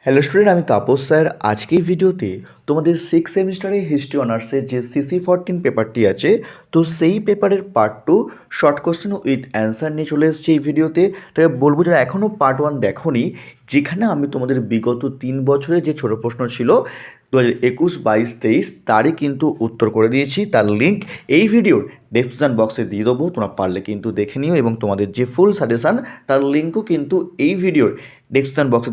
Hello student, আমি Tapas sir. আজকের ভিডিওতে তোমাদের সিক্স সেমিস্টারে হিস্ট্রি অনার্সের যে CC14 পেপারটি আছে, তো সেই পেপারের part 2 short question with answer নিয়ে চলে এসেছে এই ভিডিওতে। তাই বলবো যারা এখনও পার্ট 1 দেখোনি, যেখানে আমি তোমাদের বিগত 3 বছরের যে ছোটো প্রশ্ন ছিল 2021, 22, 23 তারই কিন্তু উত্তর করে দিয়েছি। তার লিঙ্ক এই ভিডিওর ডেসক্রিপশন বক্সে দিয়ে দেবো, তোমরা পারলে কিন্তু দেখে নিও। এবং তোমাদের যে ফুল সাজেশান তার লিঙ্কও কিন্তু এই ভিডিওর ডেসক্রিপশন বক্সে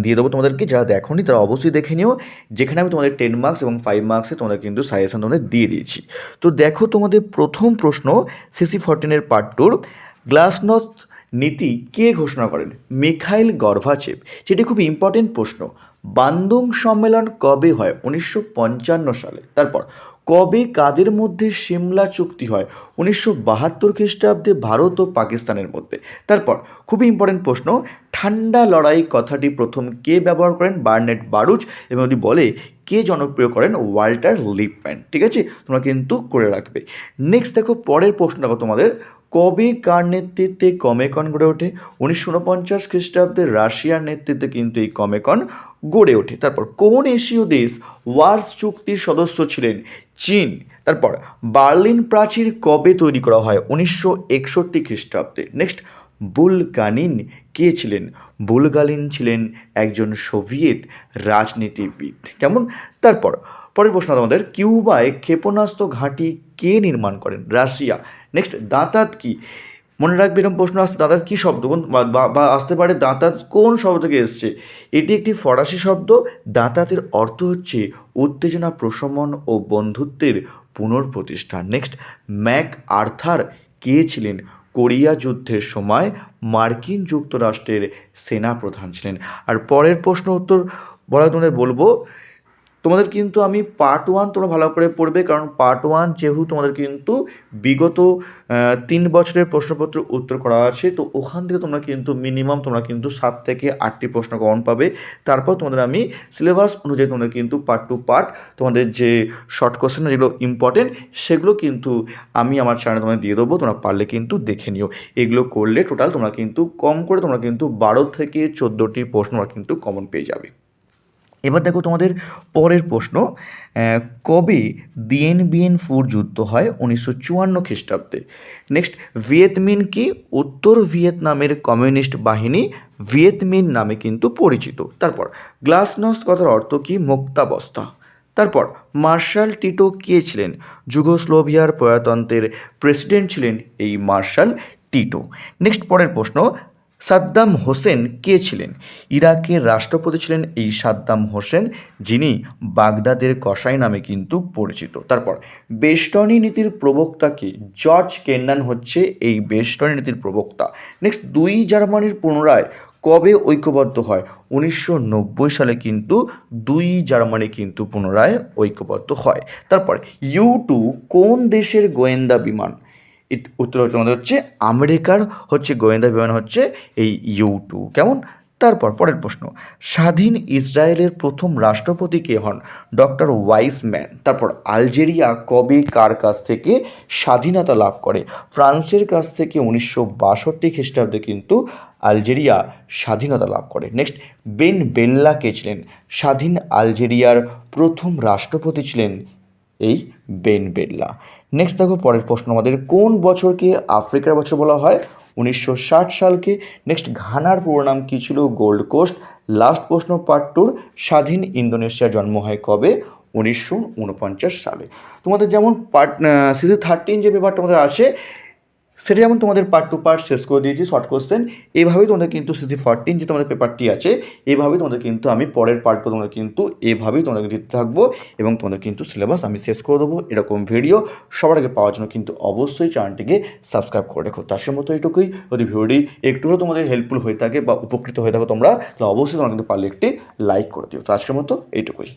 দিয়ে দেবো তোমাদেরকে। যারা দেখোনি তারা অবশ্যই দেখে নিও, যেখানে আমি তোমাদের 10 মার্কস এবং 5 মার্কসে তোমাদের কিন্তু সাজেশান তোমাদের দিয়ে দিয়েছি। তো দেখো, তোমাদের প্রথম প্রশ্ন CC14 পার্ট 2, গ্লাসনোস্ট নীতি কে ঘোষণা করেন? Mikhail Gorbachev. যেটি খুব ইম্পর্টেন্ট প্রশ্ন। বান্দুং সম্মেলন কবে হয়? 1955 সালে। তারপর কবে কাদের মধ্যে সিমলা চুক্তি হয়? 1972 খ্রিস্টাব্দে ভারত ও পাকিস্তানের মধ্যে। তারপর খুবই ইম্পর্টেন্ট প্রশ্ন, ঠান্ডা লড়াই কথাটি প্রথম কে ব্যবহার করেন? বার্নেট বারুচ। এবং যদি বলে কে জনপ্রিয় করেন? Walter Lippmann. ঠিক আছে, তোমরা কিন্তু করে রাখবে। নেক্সট দেখো, পরের প্রশ্ন দেখো তোমাদের, কবে কার নেতৃত্বে কমেকন গড়ে ওঠে? 1949 খ্রিস্টাব্দে রাশিয়ার নেতৃত্বে কিন্তু এই কমেকন গড়ে ওঠে। তারপর কোন এশীয় দেশ ওয়ার্স চুক্তির সদস্য ছিলেন? চীন। তারপর বার্লিন প্রাচীর কবে তৈরি করা হয়? 1961 খ্রিস্টাব্দে। নেক্সট, বুলগানিন কে ছিলেন? বুলগালিন ছিলেন একজন সোভিয়েত রাজনীতিবিদ। কেমন? তারপর পরের প্রশ্ন আমাদের, কিউবায় ক্ষেপণাস্ত্র ঘাঁটি কে নির্মাণ করেন? রাশিয়া। নেক্সট, দাঁতাত কি? মনে রাখবে, এরকম প্রশ্ন আসতে, দাঁতাত কী শব্দ বা আসতে পারে দাঁতাত কোন শব্দ থেকে এসছে? এটি একটি ফরাসি শব্দ। দাঁতাতের অর্থ হচ্ছে উত্তেজনা প্রশমন ও বন্ধুত্বের পুনঃপ্রতিষ্ঠা। নেক্সট, ম্যাক আর্থার কে ছিলেন? কোরিয়া যুদ্ধের সময় মার্কিন যুক্তরাষ্ট্রের সেনাপ্রধান ছিলেন। আর পরের প্রশ্ন উত্তর তোমাদের বলবো, তোমাদের কিন্তু আমি পার্ট 1 তোমরা ভালো করে পড়বে, কারণ পার্ট 1 যেহেতু তোমাদের কিন্তু বিগত 3 বছরের প্রশ্নপত্র উত্তর করা আছে, তো ওখান থেকে তোমরা কিন্তু মিনিমাম তোমরা কিন্তু 7 থেকে 8টি প্রশ্ন কমন পাবে। তারপর তোমাদের আমি সিলেবাস অনুযায়ী তোমাদের কিন্তু পার্ট টু পার্ট তোমাদের যে শর্ট কোশ্চেন যেগুলো ইম্পর্টেন্ট সেগুলো কিন্তু আমি আমার চ্যানেলে তোমাদের দিয়ে দেবো, তোমরা পারলে কিন্তু দেখে নিও। এগুলো করলে টোটাল তোমরা কিন্তু কম করে তোমরা কিন্তু 12 থেকে 14টি প্রশ্ন কিন্তু কমন পেয়ে যাবে। এবার দেখো তোমাদের পরের প্রশ্ন, কবে দিয়েন বিয়েন ফুর যুদ্ধ হয়? 1954 খ্রিস্টাব্দে। নেক্সট, ভিয়েতমিন কি? উত্তর ভিয়েতনামের কমিউনিস্ট বাহিনী ভিয়েতমিন নামে কিন্তু পরিচিত। তারপর গ্লাসনস্ট কথার অর্থ কি? মুক্তাবস্থা। তারপর মার্শাল টিটো কে ছিলেন? যুগোস্লোভিয়ার প্রজাতন্ত্রের প্রেসিডেন্ট ছিলেন এই মার্শাল টিটো। নেক্সট, পরের প্রশ্ন, সাদ্দাম হোসেন কে ছিলেন? ইরাকের রাষ্ট্রপতি ছিলেন এই সাদ্দাম হোসেন, যিনি বাগদাদের কসাই নামে কিন্তু পরিচিত। তারপর বেস্টনি নীতির প্রবক্তা কি? জর্জ কেন্নান হচ্ছে এই বেস্টনি নীতির প্রবক্তা। নেক্সট, দুই জার্মানির পুনরায় কবে ঐক্যবদ্ধ হয়? 1990 সালে কিন্তু দুই জার্মানি কিন্তু পুনরায় ঐক্যবদ্ধ হয়। তারপর U2 কোন দেশের গোয়েন্দা বিমান? উত্তর হচ্ছে আমাদের হচ্ছে আমেরিকার হচ্ছে গোয়েন্দা বিমান হচ্ছে এই U2। কেমন? তারপর পরের প্রশ্ন, স্বাধীন ইসরায়েলের প্রথম রাষ্ট্রপতি কে হন? Doctor Wiseman. তারপর আলজেরিয়া কবে কার কাছ থেকে স্বাধীনতা লাভ করে? ফ্রান্সের কাছ থেকে 1962 খ্রিস্টাব্দে কিন্তু আলজেরিয়া স্বাধীনতা লাভ করে। নেক্সট, বেন বেল্লা কে ছিলেন? স্বাধীন আলজেরিয়ার প্রথম রাষ্ট্রপতি ছিলেন এই বেন বেল্লা। নেক্সট দেখো পরের প্রশ্ন আমাদের, কোন বছরকে আফ্রিকার বছর বলা হয়? 1960 সালকে। নেক্সট, ঘানার পুরো নাম কী ছিল? Gold Coast. লাস্ট প্রশ্ন পার্ট 2, স্বাধীন ইন্দোনেশিয়ার জন্ম হয় কবে? 1949 সালে। তোমাদের যেমন পার্ট CC13 যে পেপারটা আমাদের আছে, সেটা যেমন তোমাদের পার্ট টু পার্ট শেষ করে দিয়েছি শর্ট কোশ্চেন, এভাবেই তোমাদের কিন্তু CC14 যে তোমাদের পেপারটি আছে, এভাবেই তোমাদের কিন্তু আমি পরের পার্টগুলো তোমাদের কিন্তু এভাবেই তোমাদেরকে দিতে থাকবো, এবং তোমাদের কিন্তু সিলেবাস আমি শেষ করে দেবো। এরকম ভিডিও সবার আগে পাওয়ার জন্য কিন্তু অবশ্যই চ্যানেলটিকে সাবস্ক্রাইব করে রেখো। তার মতো এইটুকুই, যদি ভিডিওটি একটু হলেও তোমাদের হেল্পফুল হয়ে থাকে বা উপকৃত হয়ে থাকো তোমরা, তাহলে অবশ্যই তোমরা কিন্তু পারলে একটি লাইক করে দিও। তো আজকের মতো এইটুকুই।